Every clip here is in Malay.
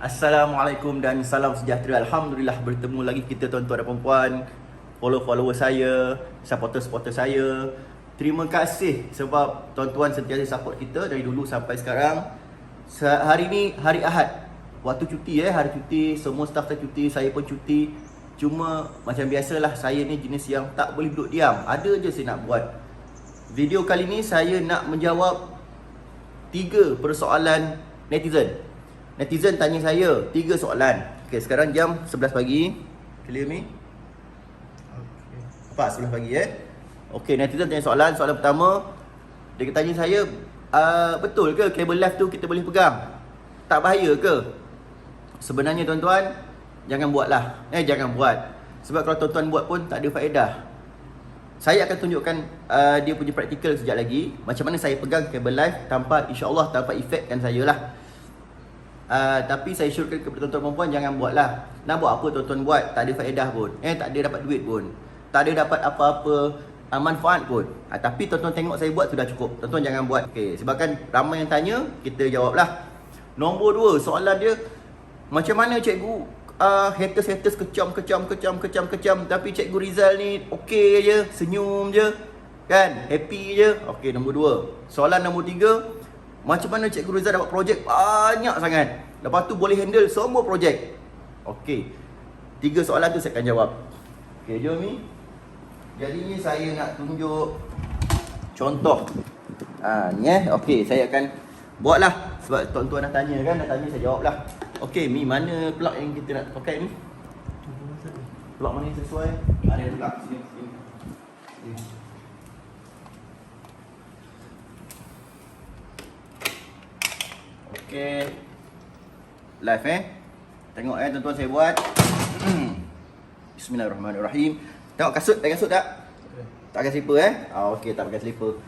Assalamualaikum dan salam sejahtera. Alhamdulillah bertemu lagi kita tuan-tuan dan puan-puan, follower saya, supporter saya. Terima kasih sebab tuan-tuan sentiasa support kita dari dulu sampai sekarang. Hari ni hari Ahad. Waktu cuti hari cuti, semua staff saya cuti, saya pun cuti. Cuma macam biasalah, saya ni jenis yang tak boleh duduk diam. Ada je saya nak buat. Video kali ni saya nak menjawab 3 persoalan netizen. Netizen tanya saya 3 soalan. Okey, sekarang jam 11 pagi. Clear me? Okey. Apa 11 pagi Okey, netizen tanya soalan. Soalan pertama, dia tanya saya, betul ke kabel live tu kita boleh pegang? Tak bahaya ke? Sebenarnya tuan-tuan, jangan buatlah. Jangan buat. Sebab kalau tuan-tuan buat pun tak ada faedah. Saya akan tunjukkan dia punya praktikal sekejap lagi. Macam mana saya pegang kabel live tanpa, insya-Allah tanpa efekkan saya lah. Tapi saya syorkan kepada tuan-tuan perempuan, jangan buatlah. Nak buat apa tuan-tuan buat, tak ada faedah pun. Tak ada dapat duit pun. Tak ada dapat apa-apa manfaat pun. Tapi tuan-tuan tengok saya buat sudah cukup. Tuan-tuan jangan buat. Okey, sebabkan ramai yang tanya, kita jawablah. Nombor 2, soalan dia, macam mana cikgu haters kecam tapi cikgu Rizal ni okey je, senyum je, kan? Happy je. Okey, nombor 2. Soalan nombor 3, macam mana cikgu Rizal dapat projek banyak sangat, lepas tu boleh handle semua projek? Okey, 3 soalan tu saya akan jawab. Okey, jom ni. Jadi ni saya nak tunjuk contoh. Ni okey, saya akan buatlah. Sebab tuan-tuan dah tanya kan, saya jawablah. Okey, Mi, mana plug yang kita nak pakai ni? Plug mana yang sesuai? Ada yang plug sini. Okey. Live Tengok tuan-tuan saya buat. Bismillahirrahmanirrahim. Tengok kasut, pakai kasut tak? Tak pakai slipper okey, tak pakai slipper.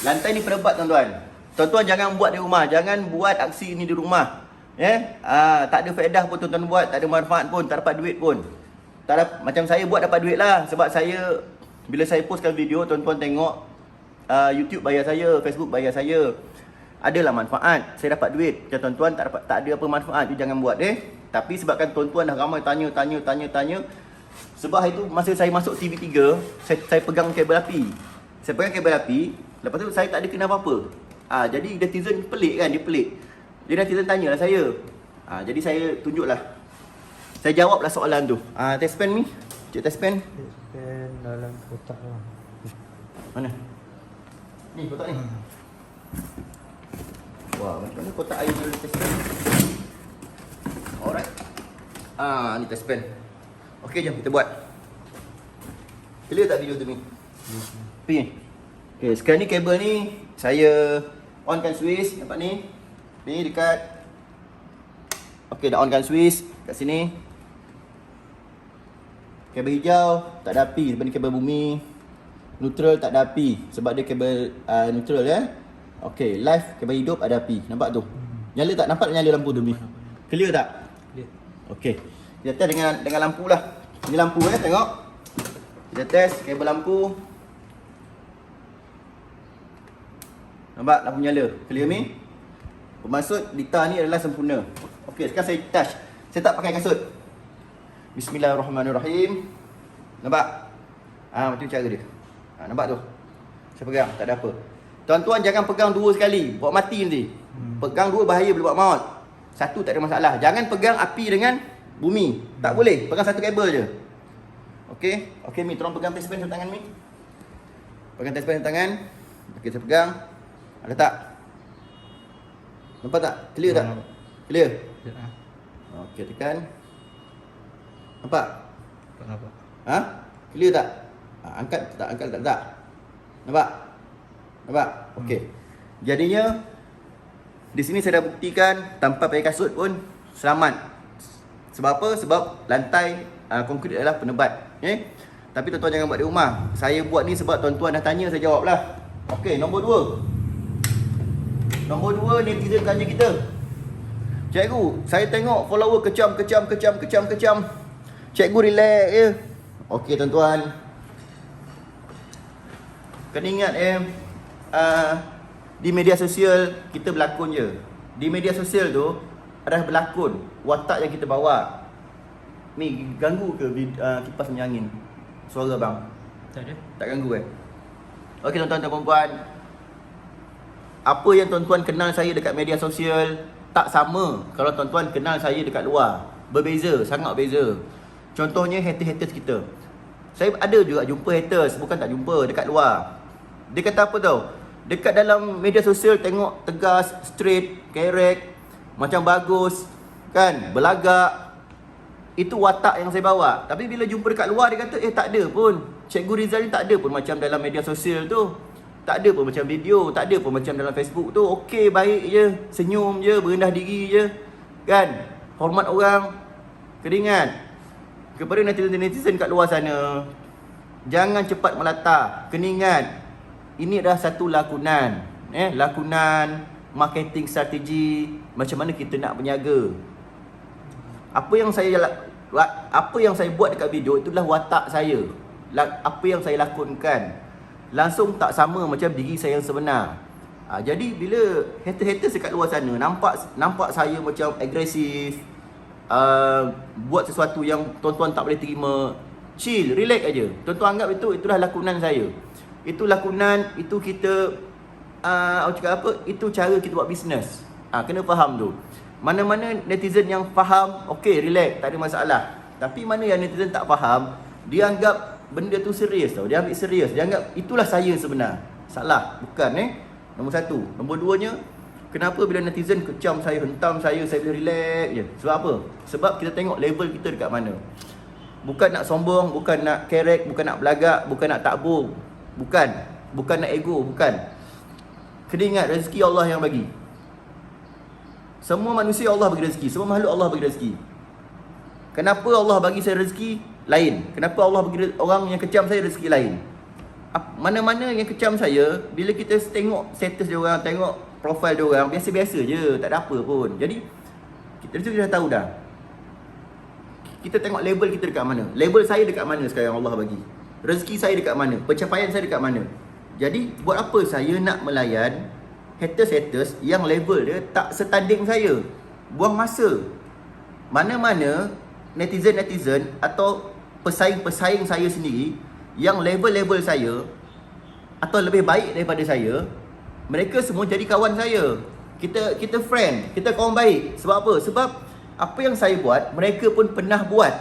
Lantai ni penebat tuan-tuan. Tuan-tuan jangan buat di rumah, jangan buat aksi ni di rumah. Tak ada faedah pun tuan-tuan buat, tak ada manfaat pun, tak dapat duit pun. Macam saya buat dapat duit lah. Sebab saya, bila saya postkan video, tuan-tuan tengok, YouTube bayar saya, Facebook bayar saya. Adalah manfaat, saya dapat duit. Macam tuan-tuan tak ada apa manfaat, you jangan buat Tapi sebabkan tuan-tuan dah ramai tanya. Sebab hari tu masa saya masuk TV3, saya pegang kabel api. Saya pegang kabel api, lepas tu saya tak ada kena apa-apa. Jadi netizen pelik kan, dia pelik. Dia netizen tanyalah saya. Jadi saya tunjuklah. Saya jawablah soalan tu. Test pen ni. Cik test pen. Test pen dalam kotak lah. Mana? Ni kotak ni. Wah, macam mana kotak air dalam test pen? Alright. Ni test pen. Okey, jom kita buat. Clear tak video tu ni? Ni. Okey, sekarang ni kabel ni saya onkan switch, nampak ni. Ni dekat. Okey, dah onkan switch kat sini. Kabel hijau tak ada api sebab ni kabel bumi. Neutral tak ada api sebab dia kabel neutral Okey, live kabel hidup ada api. Nampak tu? Nyala tak? Nampak nyala lampu tu, Mi? Clear tak? Clear. Okey. Kita test dengan lampu lah. Ini lampu tengok. Kita test kabel lampu. Nampak lampu nyala. Clear, Mi? Bermaksud dita ni adalah sempurna. Okey, sekarang saya touch. Saya tak pakai kasut. Bismillahirrahmanirrahim. Nampak? Macam cara dia. Nampak tu? Saya pegang, tak ada apa. Tuan-tuan jangan pegang 2 sekali, buat mati nanti. Pegang 2 bahaya, boleh buat maut. 1 tak ada masalah. Jangan pegang api dengan bumi. Tak boleh. Pegang 1 kabel je. Okey? Okey, Mi, tolong pegang test pen dalam tangan, Mi. Pegang test pen dalam tangan. Okey, saya pegang. Ada tak? Nampak tak? Clear tak? Clear? Okey, tekan. Nampak? Tak nampak. Clear tak? Angkat tak? Angkat tak? Nampak? Nampak? Okey. Jadinya di sini saya dah buktikan tanpa pakai kasut pun selamat. Sebab apa? Sebab lantai konkrit adalah penebat. Tapi tuan-tuan jangan buat di rumah. Saya buat ni sebab tuan-tuan dah tanya, saya jawablah. Okey, nombor 2. Nombor 2, netizen tanya kita. Cikgu, saya tengok follower kecam. Cikgu relax je. Okey tuan-tuan. Kena ingat di media sosial kita berlakon je. Di media sosial tu dah berlakon. Watak yang kita bawa. Ni ganggu ke kipas minyak angin? Suara bang? Tak ada. Tak ganggu Okey tuan-tuan dan puan-puan, apa yang tuan-tuan kenal saya dekat media sosial tak sama kalau tuan-tuan kenal saya dekat luar. Berbeza, sangat beza. Contohnya haters-haters kita. Saya ada juga jumpa haters, bukan tak jumpa, dekat luar. Dia kata apa tau? Dekat dalam media sosial tengok tegas, straight, kerek, macam bagus, kan, berlagak. Itu watak yang saya bawa. Tapi bila jumpa dekat luar, dia kata tak ada pun. Cikgu Rizal ni tak ada pun macam dalam media sosial tu. Tak ada pun macam video, tak ada pun macam dalam Facebook tu. Okey, baik je, senyum je, berendah diri je, kan, hormat orang. Keringat kepada netizen-netizen kat luar sana, jangan cepat melata. Kena ingat, ini adalah satu lakonan, lakonan marketing strategi macam mana kita nak berniaga. Apa yang saya buat dekat video itulah watak saya. Apa yang saya lakonkan langsung tak sama macam diri saya yang sebenar. Jadi bila haters dekat luar sana nampak saya macam agresif, buat sesuatu yang tuan-tuan tak boleh terima, chill, relax aja. Tuan-tuan anggap itulah lakonan saya. Itu lakonan, itu kita cakap apa? Itu cara kita buat bisnes. Kena faham tu. Mana-mana netizen yang faham, okey, relax, tak ada masalah. Tapi mana yang netizen tak faham, dia anggap benda tu serius tau. Dia ambil serius. Dia anggap itulah saya sebenar. Salah, bukan Nombor satu. Nombor duanya, kenapa bila netizen kecam saya, hentam saya boleh relax je? Sebab apa? Sebab kita tengok level kita dekat mana. Bukan nak sombong, bukan nak kerek, bukan nak belagak, bukan nak takbur. Bukan nak ego, bukan. Kena ingat rezeki Allah yang bagi. Semua manusia Allah bagi rezeki, semua makhluk Allah bagi rezeki. Kenapa Allah bagi saya rezeki lain? Kenapa Allah bagi orang yang kecam saya rezeki lain? Mana-mana yang kecam saya, bila kita tengok status dia orang, tengok profil dia orang, biasa-biasa je, tak ada apa pun. Jadi kita dah tahu dah. Kita tengok label kita dekat mana. Label saya dekat mana sekarang Allah bagi. Rezeki saya dekat mana, pencapaian saya dekat mana. Jadi buat apa saya nak melayan haters-haters yang level dia tak setanding saya? Buang masa. Mana-mana netizen-netizen atau pesaing-pesaing saya sendiri yang level-level saya atau lebih baik daripada saya, mereka semua jadi kawan saya. Kita friend, kita kawan baik. Sebab apa? Sebab apa yang saya buat, mereka pun pernah buat.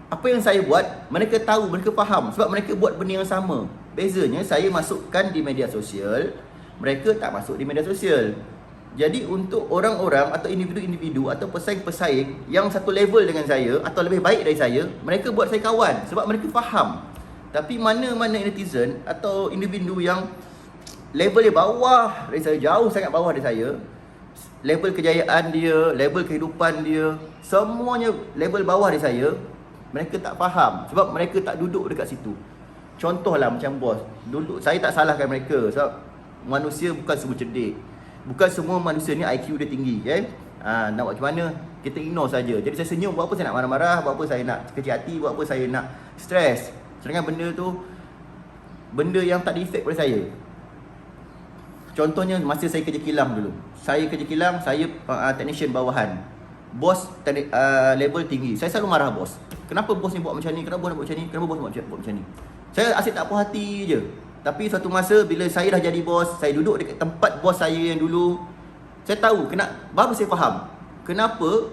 Apa yang saya buat, mereka tahu, mereka faham. Sebab mereka buat benda yang sama. Bezanya saya masukkan di media sosial, mereka tak masuk di media sosial. Jadi untuk orang-orang atau individu-individu atau pesaing-pesaing yang satu level dengan saya atau lebih baik dari saya, mereka buat saya kawan sebab mereka faham. Tapi mana-mana netizen atau individu yang level dia bawah dari saya, jauh sangat bawah dari saya, level kejayaan dia, level kehidupan dia, semuanya level bawah dari saya, mereka tak faham sebab mereka tak duduk dekat situ. Contohlah macam bos, dulu saya tak salahkan mereka sebab manusia bukan semua cerdik. Bukan semua manusia ni IQ dia tinggi, kan? Nak buat macam mana? Kita ignore saja. Jadi saya senyum, buat apa saya nak marah-marah, buat apa saya nak kecil hati, buat apa saya nak stres. Sedangkan benda tu benda yang tak ada efek pada saya. Contohnya masa saya kerja kilang dulu. Saya kerja kilang, saya technician bawahan. Bos level tinggi. Saya selalu marah bos. Kenapa bos ni buat macam ni? Kenapa bos nak buat macam ni? Kenapa bos buat macam ni? Saya asyik tak puas hati je. Tapi suatu masa bila saya dah jadi bos, saya duduk dekat tempat bos saya yang dulu, saya tahu baru saya faham kenapa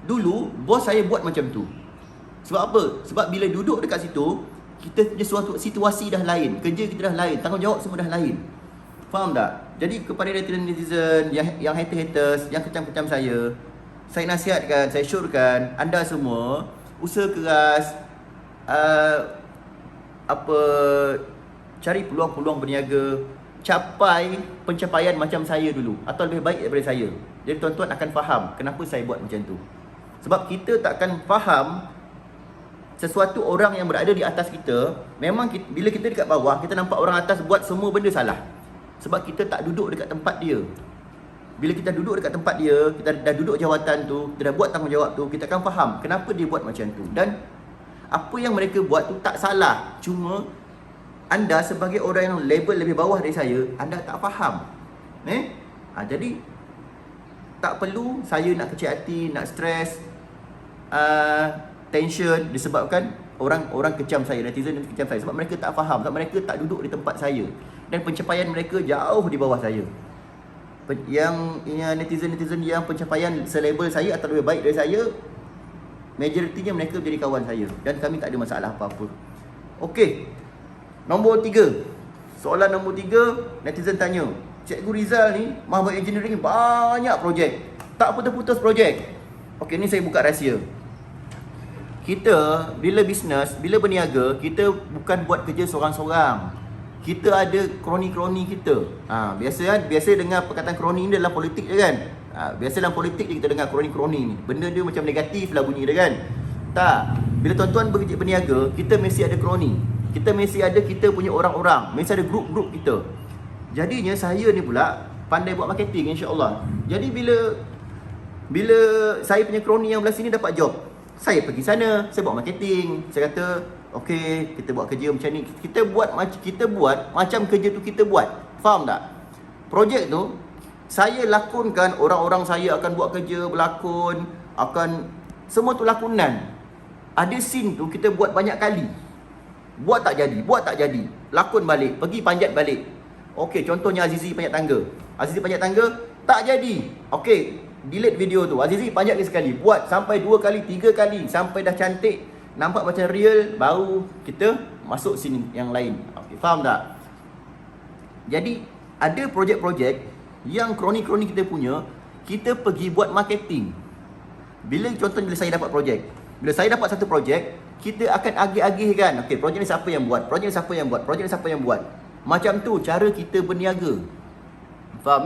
dulu bos saya buat macam tu. Sebab apa? Sebab bila duduk dekat situ, kita punya suatu situasi dah lain, kerja kita dah lain, tanggungjawab semua dah lain. Faham tak? Jadi kepada netizen yang haters, yang kecam-kecam saya nasihatkan, saya syorkan anda semua usaha keras, cari peluang-peluang berniaga, capai pencapaian macam saya dulu atau lebih baik daripada saya. Jadi tuan-tuan akan faham kenapa saya buat macam tu. Sebab kita takkan faham sesuatu orang yang berada di atas kita. Memang bila kita dekat bawah, kita nampak orang atas buat semua benda salah. Sebab kita tak duduk dekat tempat dia. Bila kita duduk dekat tempat dia, kita dah duduk jawatan tu, kita dah buat tanggungjawab tu, kita akan faham kenapa dia buat macam tu. Dan apa yang mereka buat tu tak salah. Cuma anda sebagai orang yang level lebih bawah dari saya, anda tak faham. Jadi tak perlu saya nak kecil hati, nak stres, tension disebabkan orang kecam saya, netizen kecam saya sebab mereka tak faham, sebab mereka tak duduk di tempat saya dan pencapaian mereka jauh di bawah saya. Yang netizen-netizen yang pencapaian selabel saya atau lebih baik dari saya, majoritinya mereka menjadi kawan saya dan kami tak ada masalah apa-apa. Okey. Nombor 3. Soalan nombor 3, netizen tanya, Cikgu Rizal ni Mahbub Engineering banyak projek, tak putus-putus projek. Okey, ni saya buka rahsia. Kita bila bisnes, bila berniaga, kita bukan buat kerja seorang-seorang. Kita ada kroni-kroni kita. Biasa dengar perkataan kroni ni dalam politik je kan. Biasa dalam politik je kita dengar kroni-kroni ni. Benda dia macam negatif lah bunyi dia kan. Tak. Bila tuan-tuan berniaga, kita mesti ada kroni. Kita mesti ada kita punya orang-orang, mesti ada grup-grup kita. Jadinya saya ni pula pandai buat marketing insya-Allah. Jadi bila saya punya kroni yang belah sini dapat job, saya pergi sana, saya buat marketing. Saya kata, okey, kita buat kerja macam ni. Kita buat macam kerja tu kita buat. Faham tak? Projek tu saya lakonkan, orang-orang saya akan buat kerja, berlakon, akan semua tu lakonan. Ada scene tu kita buat banyak kali. Buat tak jadi, lakon balik, pergi panjat balik. Okey, contohnya Azizi panjat tangga, tak jadi. Okey, delete video tu. Azizi panjat lagi sekali, buat sampai 2 kali, 3 kali sampai dah cantik, nampak macam real, baru kita masuk scene yang lain. Okey, faham tak? Jadi ada projek-projek yang kroni-kroni kita punya, kita pergi buat marketing. Bila saya dapat projek, bila saya dapat satu projek, kita akan agih-agihkan, okey, projek ni siapa yang buat, projek ni siapa yang buat. Macam tu cara kita berniaga. Faham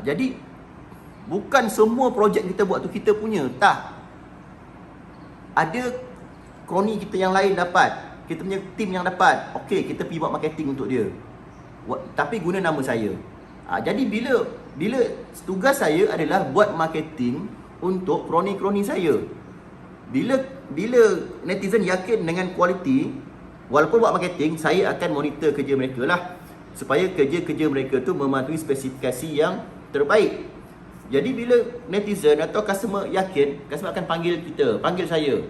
jadi bukan semua projek kita buat tu kita punya, tak. Ada kroni kita yang lain dapat, kita punya tim yang dapat. Okey, kita pergi buat marketing untuk dia. Tapi guna nama saya. Jadi bila tugas saya adalah buat marketing untuk kroni-kroni saya. Bila netizen yakin dengan kualiti, walaupun buat marketing, saya akan monitor kerja mereka lah, supaya kerja-kerja mereka tu mematuhi spesifikasi yang terbaik. Jadi bila netizen atau customer yakin, customer akan panggil saya.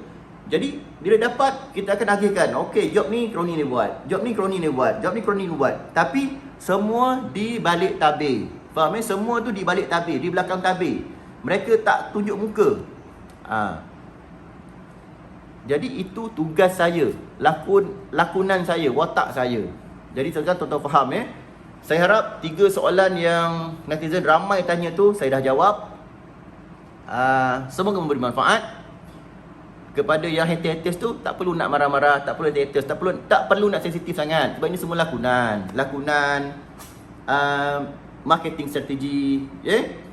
Jadi bila dapat, kita akan agihkan, okey, job ni kroni ni buat, job ni kroni ni buat, job ni kroni ni buat. Tapi semua di balik tabir. Faham Semua tu di balik tabir, di belakang tabir. Mereka tak tunjuk muka. Jadi itu tugas saya, lakonan saya, watak saya. Jadi tuan-tuan faham Saya harap 3 soalan yang netizen ramai tanya tu saya dah jawab. Semoga memberi manfaat. Kepada yang haters tu, tak perlu nak marah-marah, tak perlu haters, tak perlu nak sensitif sangat. Sebab ini semua lakonan, marketing strategi,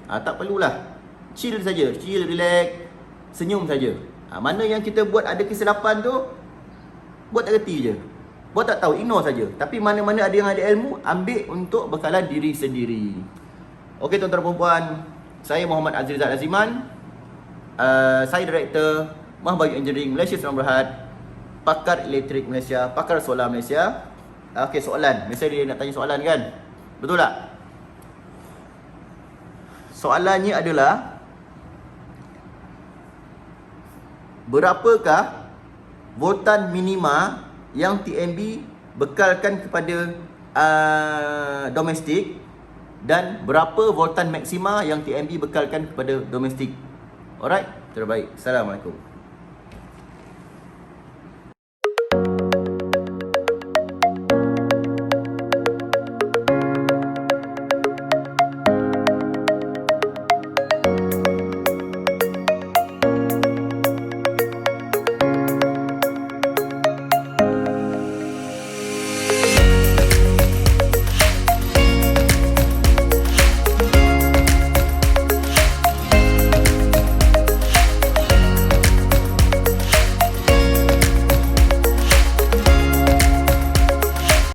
tak perlulah. Chill saja, relax, senyum saja. Mana yang kita buat ada kesilapan tu, buat tak reti je, buat tak tahu, ignore saja. Tapi mana-mana ada yang ada ilmu, ambil untuk bekalan diri sendiri. Okey tuan-tuan dan puan-puan, saya Muhammad Azri Zat Aziman. Saya Director Mahbub Engineering Malaysia Sdn Bhd, pakar elektrik Malaysia, pakar solar Malaysia. Okey, soalan. Mesti dia nak tanya soalan kan? Betul tak? Soalannya adalah, berapakah voltan minima yang TNB bekalkan kepada domestik, dan berapa voltan maksima yang TNB bekalkan kepada domestik? Alright, terbaik. Assalamualaikum.